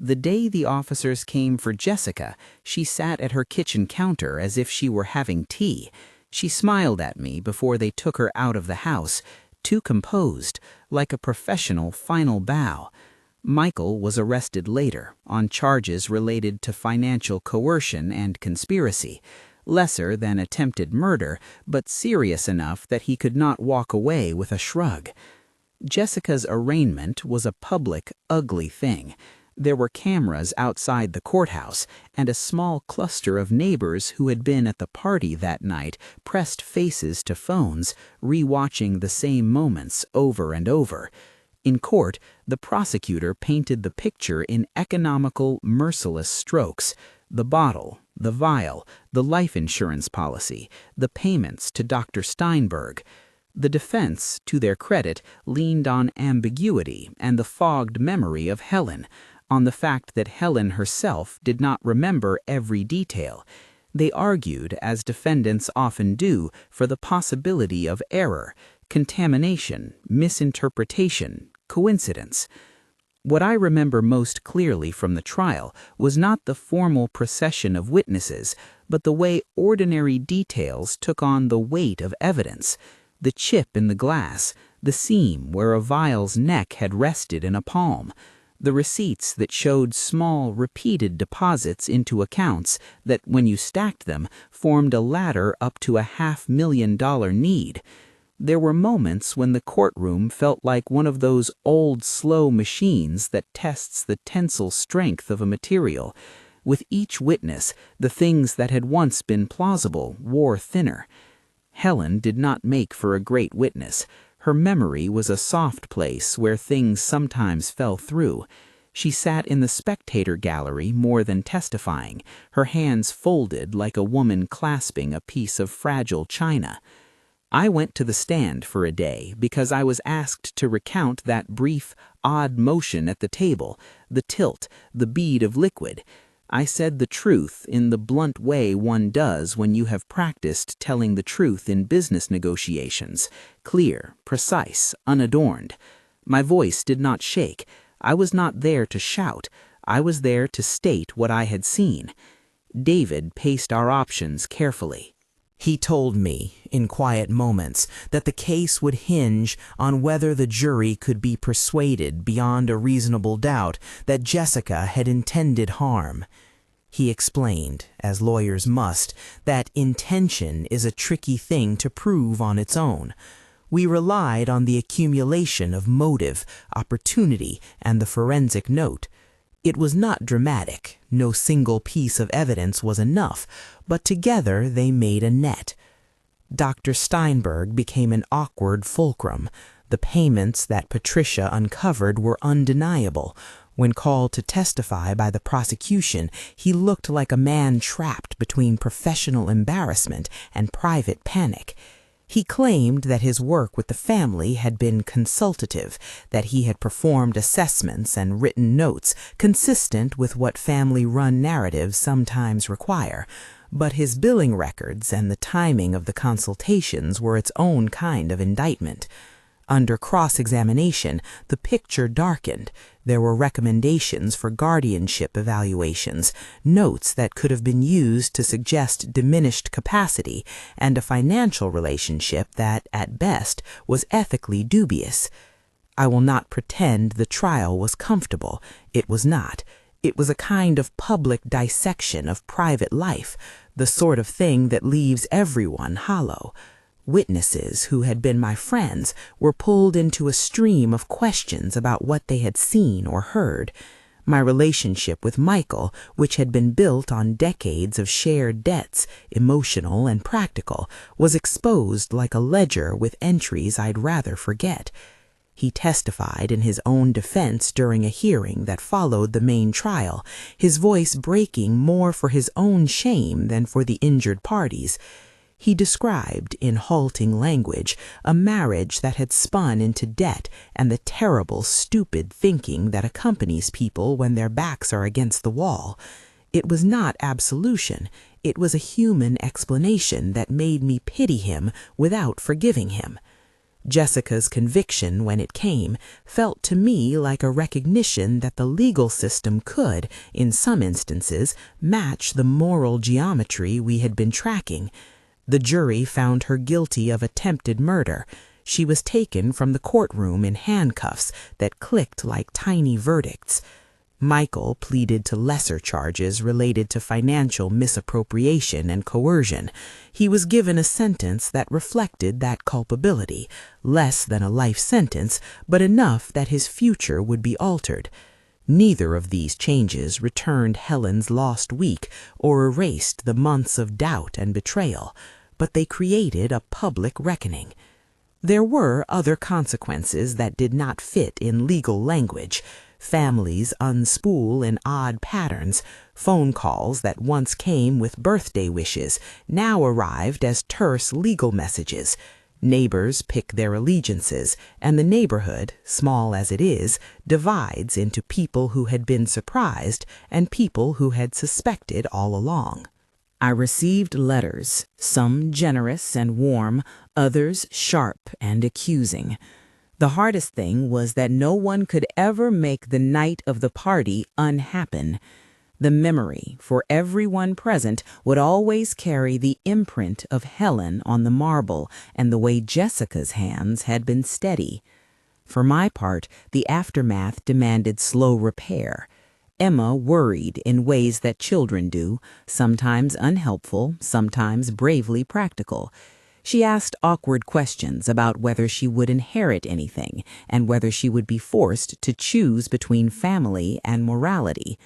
The day the officers came for Jessica, she sat at her kitchen counter as if she were having tea. She smiled at me before they took her out of the house, too composed, like a professional final bow. Michael was arrested later on charges related to financial coercion and conspiracy, lesser than attempted murder, but serious enough that he could not walk away with a shrug. Jessica's arraignment was a public, ugly thing. There were cameras outside the courthouse, and a small cluster of neighbors who had been at the party that night pressed faces to phones, re-watching the same moments over and over. In court, the prosecutor painted the picture in economical, merciless strokes: the bottle, the vial, the life insurance policy, the payments to Dr. Steinberg. The defense, to their credit, leaned on ambiguity and the fogged memory of Helen, on the fact that Helen herself did not remember every detail. They argued, as defendants often do, for the possibility of error, contamination, misinterpretation, coincidence. What I remember most clearly from the trial was not the formal procession of witnesses, but the way ordinary details took on the weight of evidence. The chip in the glass, the seam where a vial's neck had rested in a palm, the receipts that showed small, repeated deposits into accounts that, when you stacked them, formed a ladder up to a $500,000 need. There were moments when the courtroom felt like one of those old, slow machines that tests the tensile strength of a material. With each witness, the things that had once been plausible wore thinner. Helen did not make for a great witness. Her memory was a soft place where things sometimes fell through. She sat in the spectator gallery more than testifying, her hands folded like a woman clasping a piece of fragile china. I went to the stand for a day because I was asked to recount that brief, odd motion at the table, the tilt, the bead of liquid. I said the truth in the blunt way one does when you have practiced telling the truth in business negotiations, clear, precise, unadorned. My voice did not shake. I was not there to shout. I was there to state what I had seen. David paced our options carefully. He told me, in quiet moments, that the case would hinge on whether the jury could be persuaded beyond a reasonable doubt that Jessica had intended harm. He explained, as lawyers must, that intention is a tricky thing to prove on its own. We relied on the accumulation of motive, opportunity, and the forensic note. It was not dramatic. No single piece of evidence was enough, but together they made a net. Dr. Steinberg became an awkward fulcrum. The payments that Patricia uncovered were undeniable. When called to testify by the prosecution, he looked like a man trapped between professional embarrassment and private panic. He claimed that his work with the family had been consultative, that he had performed assessments and written notes consistent with what family-run narratives sometimes require, but his billing records and the timing of the consultations were its own kind of indictment. Under cross-examination, the picture darkened. There were recommendations for guardianship evaluations, notes that could have been used to suggest diminished capacity, and a financial relationship that, at best, was ethically dubious. I will not pretend the trial was comfortable. It was not. It was a kind of public dissection of private life, the sort of thing that leaves everyone hollow. Witnesses who had been my friends were pulled into a stream of questions about what they had seen or heard. My relationship with Michael, which had been built on decades of shared debts, emotional and practical, was exposed like a ledger with entries I'd rather forget. He testified in his own defense during a hearing that followed the main trial, his voice breaking more for his own shame than for the injured parties. He described, in halting language, a marriage that had spun into debt and the terrible, stupid thinking that accompanies people when their backs are against the wall. It was not absolution. It was a human explanation that made me pity him without forgiving him. Jessica's conviction, when it came, felt to me like a recognition that the legal system could, in some instances, match the moral geometry we had been tracking. The jury found her guilty of attempted murder. She was taken from the courtroom in handcuffs that clicked like tiny verdicts. Michael pleaded to lesser charges related to financial misappropriation and coercion. He was given a sentence that reflected that culpability, less than a life sentence, but enough that his future would be altered. Neither of these changes returned Helen's lost week or erased the months of doubt and betrayal, but they created a public reckoning. There were other consequences that did not fit in legal language. Families unspool in odd patterns. Phone calls that once came with birthday wishes now arrived as terse legal messages. Neighbors pick their allegiances, and the neighborhood, small as it is, divides into people who had been surprised and people who had suspected all along. I received letters, some generous and warm, others sharp and accusing. The hardest thing was that no one could ever make the night of the party unhappen. The memory for everyone present would always carry the imprint of Helen on the marble and the way Jessica's hands had been steady. For my part, the aftermath demanded slow repair. Emma worried in ways that children do, sometimes unhelpful, sometimes bravely practical. She asked awkward questions about whether she would inherit anything and whether she would be forced to choose between family and morality.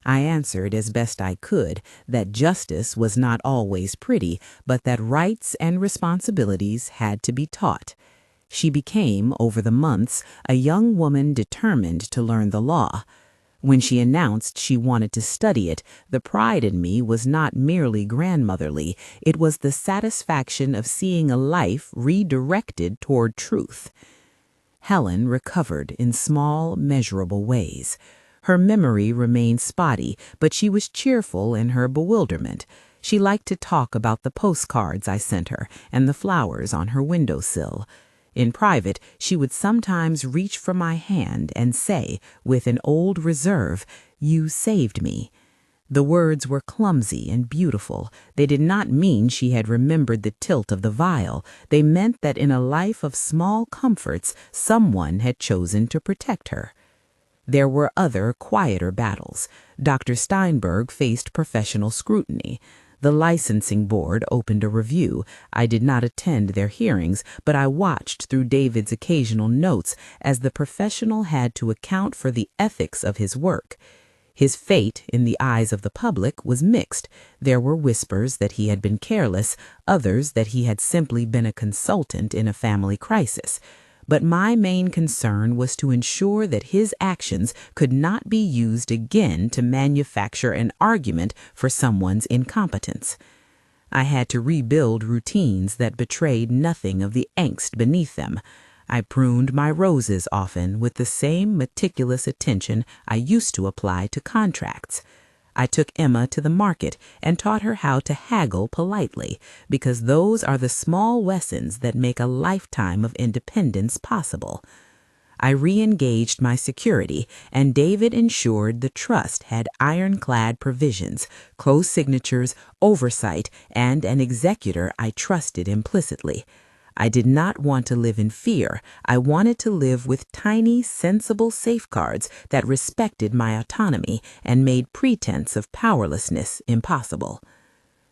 I answered as best I could that justice was not always pretty, but that rights and responsibilities had to be taught. She became, over the months, a young woman determined to learn the law. When she announced she wanted to study it, the pride in me was not merely grandmotherly, it was the satisfaction of seeing a life redirected toward truth. Helen recovered in small, measurable ways. Her memory remained spotty, but she was cheerful in her bewilderment. She liked to talk about the postcards I sent her and the flowers on her windowsill. In private, she would sometimes reach for my hand and say, with an old reserve, "You saved me." The words were clumsy and beautiful. They did not mean she had remembered the tilt of the vial. They meant that in a life of small comforts, someone had chosen to protect her. There were other, quieter battles. Dr. Steinberg faced professional scrutiny. The licensing board opened a review. I did not attend their hearings, but I watched through David's occasional notes as the professional had to account for the ethics of his work. His fate, in the eyes of the public, was mixed. There were whispers that he had been careless, others that he had simply been a consultant in a family crisis. But my main concern was to ensure that his actions could not be used again to manufacture an argument for someone's incompetence. I had to rebuild routines that betrayed nothing of the angst beneath them. I pruned my roses often with the same meticulous attention I used to apply to contracts. I took Emma to the market and taught her how to haggle politely, because those are the small lessons that make a lifetime of independence possible. I re-engaged my security, and David ensured the trust had ironclad provisions, close signatures, oversight, and an executor I trusted implicitly. I did not want to live in fear. I wanted to live with tiny, sensible safeguards that respected my autonomy and made pretense of powerlessness impossible.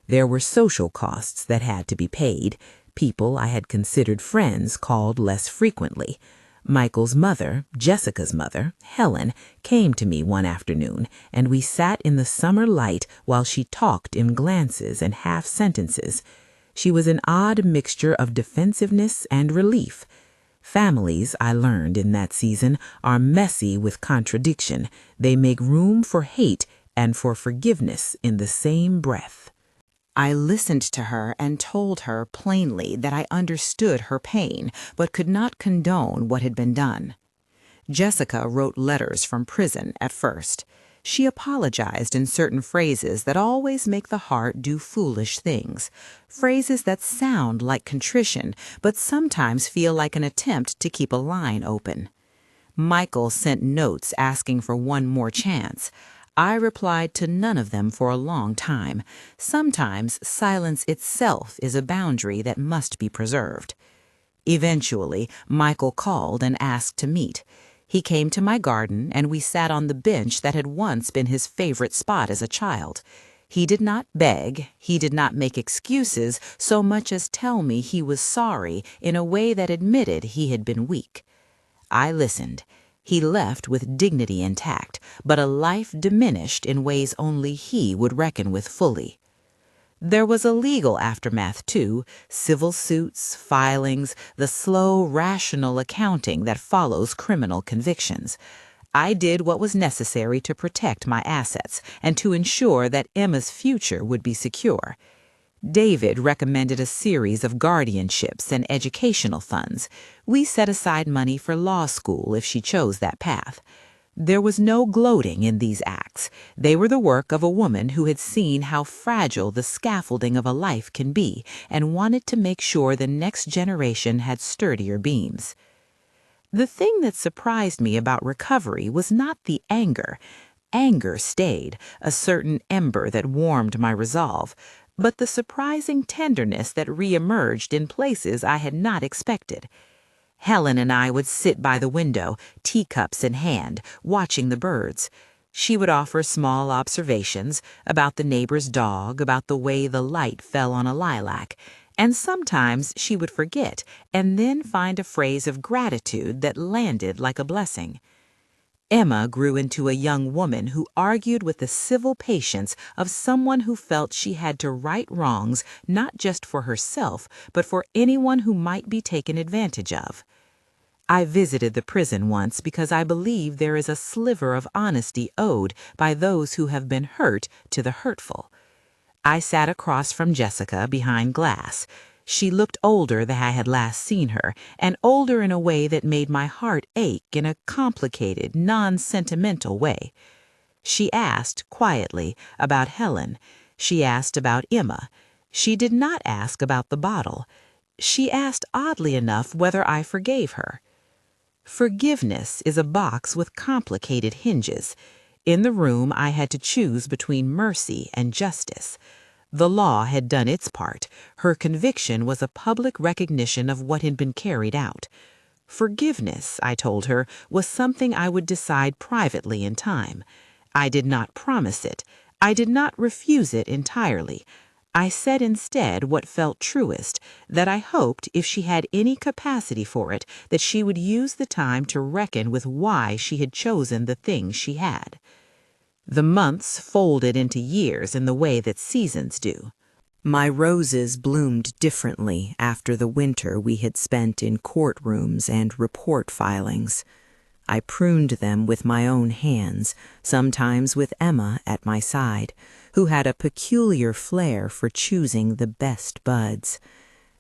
There were social costs that had to be paid. People I had considered friends called less frequently. Michael's mother, Jessica's mother, Helen, came to me one afternoon, and we sat in the summer light while she talked in glances and half-sentences. She was an odd mixture of defensiveness and relief. Families, I learned in that season, are messy with contradiction. They make room for hate and for forgiveness in the same breath. I listened to her and told her plainly that I understood her pain, but could not condone what had been done. Jessica wrote letters from prison at first. She apologized in certain phrases that always make the heart do foolish things, phrases that sound like contrition but sometimes feel like an attempt to keep a line open. Michael sent notes asking for one more chance. I replied to none of them for a long time. Sometimes silence itself is a boundary that must be preserved. Eventually, Michael called and asked to meet. He came to my garden, and we sat on the bench that had once been his favorite spot as a child. He did not beg, he did not make excuses so much as tell me he was sorry in a way that admitted he had been weak. I listened. He left with dignity intact, but a life diminished in ways only he would reckon with fully. There was a legal aftermath, too, civil suits, filings, the slow, rational accounting that follows criminal convictions. I did what was necessary to protect my assets and to ensure that Emma's future would be secure. David recommended a series of guardianships and educational funds. We set aside money for law school if she chose that path. There was no gloating in these acts. They were the work of a woman who had seen how fragile the scaffolding of a life can be and wanted to make sure the next generation had sturdier beams. The thing that surprised me about recovery was not the anger. Anger stayed, a certain ember that warmed my resolve, but the surprising tenderness that reemerged in places I had not expected. Helen and I would sit by the window, teacups in hand, watching the birds. She would offer small observations about the neighbor's dog, about the way the light fell on a lilac, and sometimes she would forget and then find a phrase of gratitude that landed like a blessing. Emma grew into a young woman who argued with the civil patience of someone who felt she had to right wrongs not just for herself, but for anyone who might be taken advantage of. I visited the prison once because I believe there is a sliver of honesty owed by those who have been hurt to the hurtful. I sat across from Jessica behind glass. She looked older than I had last seen her, and older in a way that made my heart ache in a complicated, non-sentimental way. She asked, quietly, about Helen. She asked about Emma. She did not ask about the bottle. She asked, oddly enough, whether I forgave her. Forgiveness is a box with complicated hinges. In the room, I had to choose between mercy and justice. The law had done its part. Her conviction was a public recognition of what had been carried out. Forgiveness, I told her, was something I would decide privately in time. I did not promise it. I did not refuse it entirely. I said instead what felt truest, that I hoped if she had any capacity for it, that she would use the time to reckon with why she had chosen the things she had. The months folded into years in the way that seasons do. My roses bloomed differently after the winter we had spent in courtrooms and report filings. I pruned them with my own hands, sometimes with Emma at my side, who had a peculiar flair for choosing the best buds.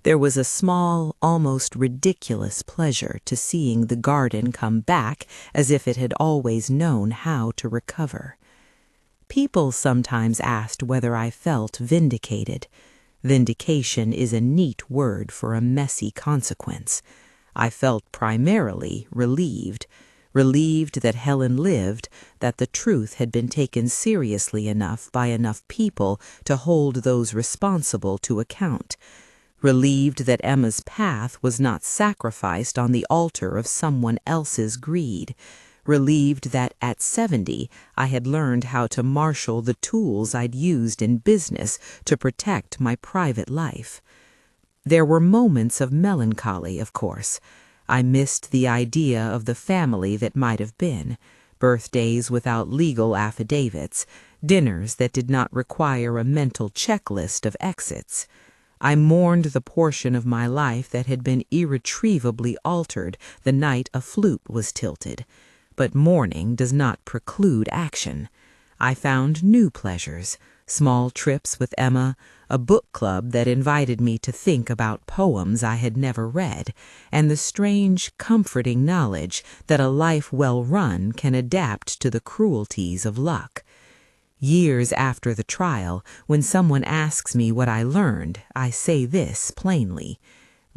There was a small, almost ridiculous pleasure to seeing the garden come back as if it had always known how to recover. People sometimes asked whether I felt vindicated. Vindication is a neat word for a messy consequence. I felt primarily relieved. Relieved that Helen lived, that the truth had been taken seriously enough by enough people to hold those responsible to account. Relieved that Emma's path was not sacrificed on the altar of someone else's greed. Relieved that at 70 I had learned how to marshal the tools I'd used in business to protect my private life. There were moments of melancholy, of course. I missed the idea of the family that might have been, birthdays without legal affidavits, dinners that did not require a mental checklist of exits. I mourned the portion of my life that had been irretrievably altered the night a flute was tilted. But mourning does not preclude action. I found new pleasures, small trips with Emma, a book club that invited me to think about poems I had never read, and the strange, comforting knowledge that a life well run can adapt to the cruelties of luck. Years after the trial, when someone asks me what I learned, I say this plainly.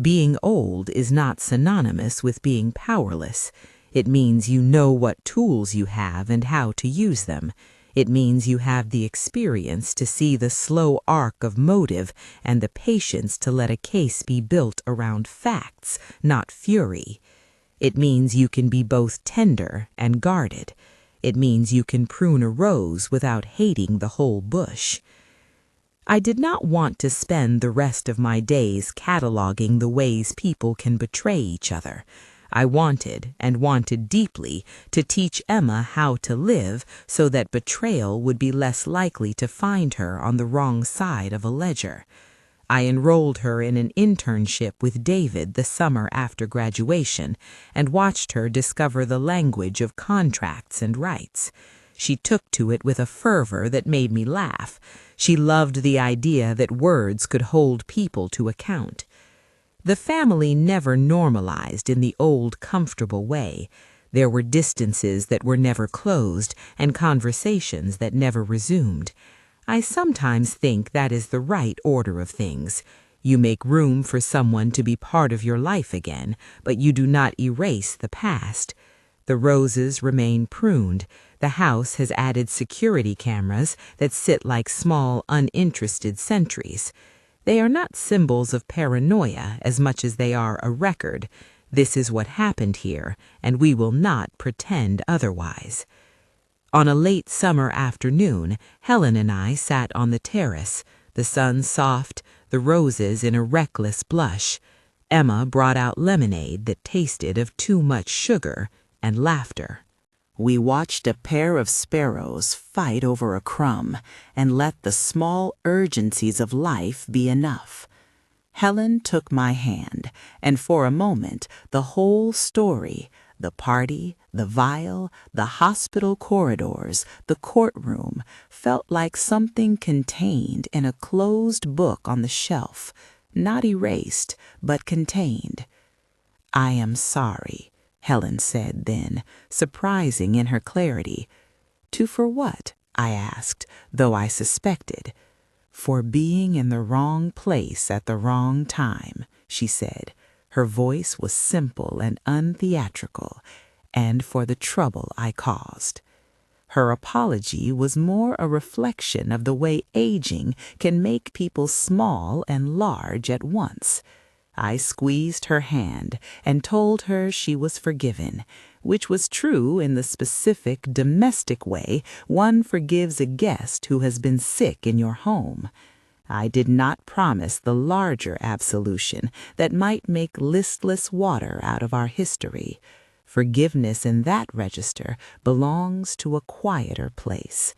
Being old is not synonymous with being powerless. It means you know what tools you have and how to use them. It means you have the experience to see the slow arc of motive and the patience to let a case be built around facts, not fury. It means you can be both tender and guarded. It means you can prune a rose without hating the whole bush. I did not want to spend the rest of my days cataloging the ways people can betray each other. I wanted, and wanted deeply, to teach Emma how to live so that betrayal would be less likely to find her on the wrong side of a ledger. I enrolled her in an internship with David the summer after graduation and watched her discover the language of contracts and rights. She took to it with a fervor that made me laugh. She loved the idea that words could hold people to account. The family never normalized in the old, comfortable way. There were distances that were never closed and conversations that never resumed. I sometimes think that is the right order of things. You make room for someone to be part of your life again, but you do not erase the past. The roses remain pruned. The house has added security cameras that sit like small, uninterested sentries. They are not symbols of paranoia as much as they are a record. This is what happened here, and we will not pretend otherwise. On a late summer afternoon, Helen and I sat on the terrace, the sun soft, the roses in a reckless blush. Emma brought out lemonade that tasted of too much sugar and laughter. We watched a pair of sparrows fight over a crumb and let the small urgencies of life be enough. Helen took my hand, and for a moment the whole story, the party, the vial, the hospital corridors, the courtroom, felt like something contained in a closed book on the shelf, not erased, but contained. "I am sorry," Helen said then, surprising in her clarity. For what?" I asked, though I suspected. "For being in the wrong place at the wrong time," she said. Her voice was simple and untheatrical, "and for the trouble I caused." Her apology was more a reflection of the way aging can make people small and large at once. I squeezed her hand and told her she was forgiven, which was true in the specific domestic way one forgives a guest who has been sick in your home. I did not promise the larger absolution that might make listless water out of our history. Forgiveness in that register belongs to a quieter place.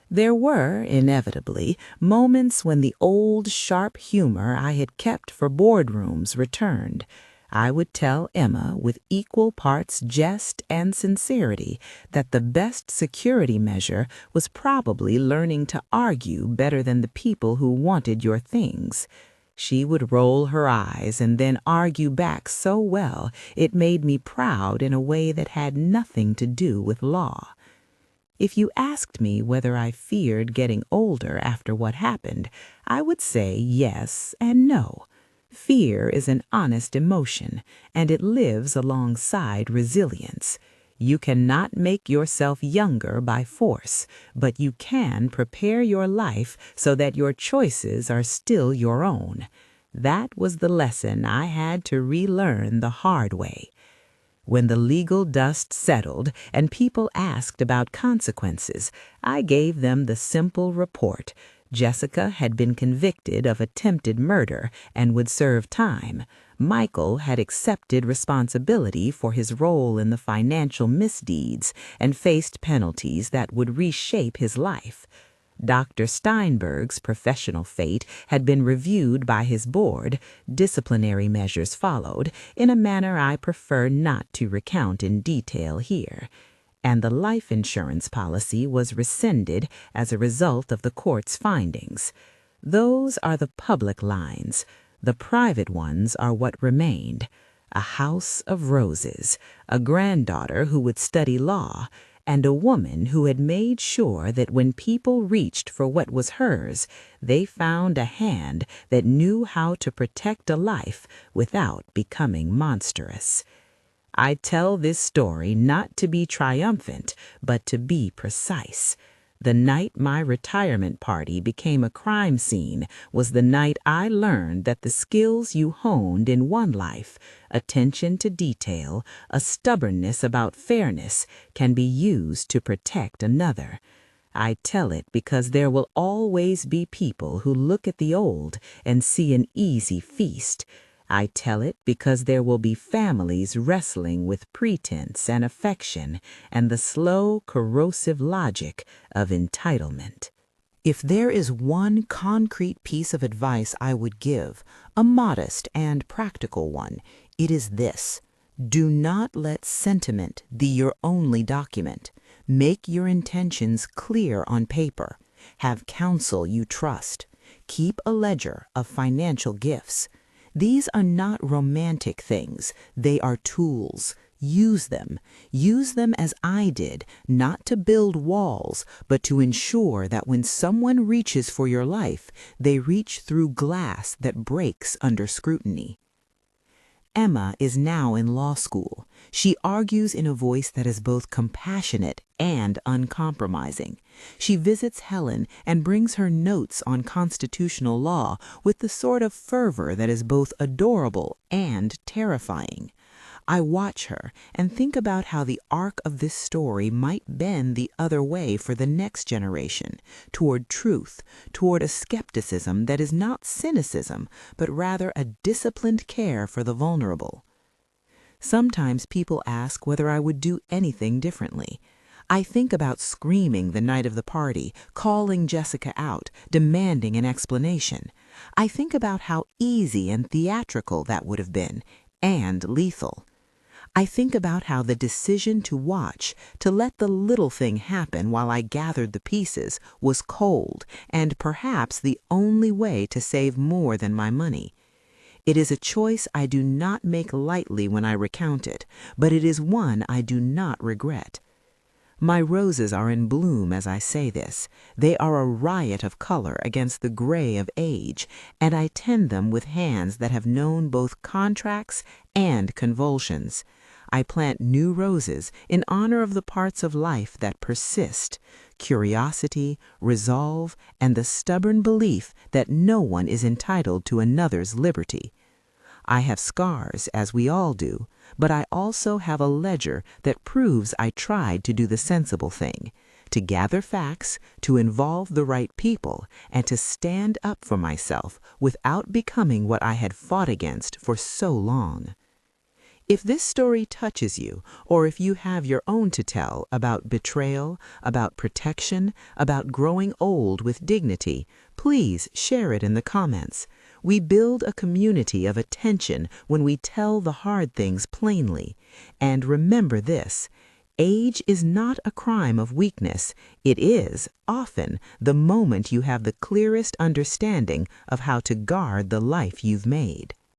There were, inevitably, moments when the old sharp humor I had kept for boardrooms returned. I would tell Emma with equal parts jest and sincerity that the best security measure was probably learning to argue better than the people who wanted your things. She would roll her eyes and then argue back so well it made me proud in a way that had nothing to do with law. If you asked me whether I feared getting older after what happened, I would say yes and no. Fear is an honest emotion, and it lives alongside resilience. You cannot make yourself younger by force, but you can prepare your life so that your choices are still your own. That was the lesson I had to relearn the hard way. When the legal dust settled and people asked about consequences, I gave them the simple report. Jessica had been convicted of attempted murder and would serve time. Michael had accepted responsibility for his role in the financial misdeeds and faced penalties that would reshape his life. Dr. Steinberg's professional fate had been reviewed by his board. Disciplinary measures followed, in a manner I prefer not to recount in detail here. and the life insurance policy was rescinded as a result of the court's findings. Those are the public lines. The private ones are what remained. A house of roses, a granddaughter who would study law, and a woman who had made sure that when people reached for what was hers, they found a hand that knew how to protect a life without becoming monstrous. I tell this story not to be triumphant, but to be precise. The night my retirement party became a crime scene was the night I learned that the skills you honed in one life, attention to detail, a stubbornness about fairness, can be used to protect another. I tell it because there will always be people who look at the old and see an easy feast. I tell it because there will be families wrestling with pretense and affection and the slow, corrosive logic of entitlement. If there is one concrete piece of advice I would give, a modest and practical one, it is this: do not let sentiment be your only document. Make your intentions clear on paper. Have counsel you trust. Keep a ledger of financial gifts. These are not romantic things. They are tools. Use them. Use them as I did, not to build walls, but to ensure that when someone reaches for your life, they reach through glass that breaks under scrutiny. Emma is now in law school. She argues in a voice that is both compassionate and uncompromising. She visits Helen and brings her notes on constitutional law with the sort of fervor that is both adorable and terrifying. I watch her and think about how the arc of this story might bend the other way for the next generation, toward truth, toward a skepticism that is not cynicism, but rather a disciplined care for the vulnerable. Sometimes people ask whether I would do anything differently. I think about screaming the night of the party, calling Jessica out, demanding an explanation. I think about how easy and theatrical that would have been, and lethal. I think about how the decision to watch, to let the little thing happen while I gathered the pieces, was cold and perhaps the only way to save more than my money. It is a choice I do not make lightly when I recount it, but it is one I do not regret. My roses are in bloom as I say this. They are a riot of color against the gray of age, and I tend them with hands that have known both contracts and convulsions. I plant new roses in honor of the parts of life that persist: curiosity, resolve, and the stubborn belief that no one is entitled to another's liberty. I have scars, as we all do, but I also have a ledger that proves I tried to do the sensible thing, to gather facts, to involve the right people, and to stand up for myself without becoming what I had fought against for so long. If this story touches you, or if you have your own to tell about betrayal, about protection, about growing old with dignity, please share it in the comments. We build a community of attention when we tell the hard things plainly. And remember this: age is not a crime of weakness. It is, often, the moment you have the clearest understanding of how to guard the life you've made.